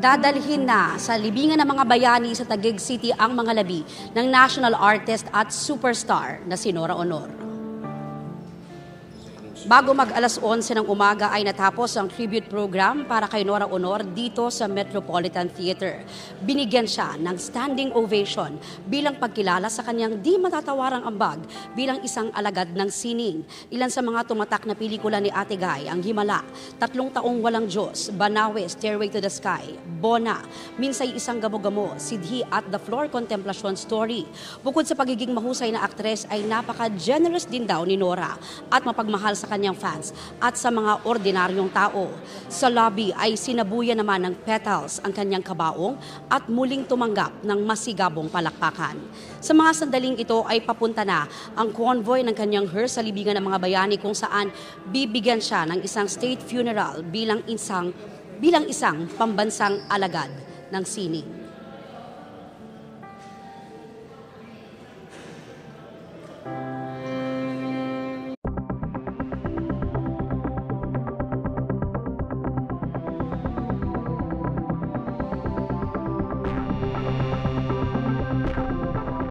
Dadalhin na sa libingan ng mga bayani sa Taguig City ang mga labi ng national artist at superstar na si Nora Aunor. Bago mag alas 11 ng umaga ay natapos ang tribute program para kay Nora Aunor dito sa Metropolitan Theater. Binigyan siya ng standing ovation bilang pagkilala sa kanyang di matatawarang ambag bilang isang alagad ng sining. Ilan sa mga tumatak na pelikula ni Ate Guy ang Himala, 3 Taong Walang Diyos, Banawe, Stairway to the Sky, Bona, Minsay Isang Gamo-Gamo, Sidhi at The Floor Contemplation Story. Bukod sa pagiging mahusay na aktres ay napaka-generous din daw ni Nora at mapagmahal sa kanyang fans at sa mga ordinaryong tao. Sa lobby ay sinabuyan naman ng petals ang kanyang kabaong at muling tumanggap ng masigabong palakpakan. Sa mga sandaling ito ay papunta na ang convoy ng kanyang hearse sa libingan ng mga bayani kung saan bibigyan siya ng isang state funeral bilang isang pambansang alagad ng sining.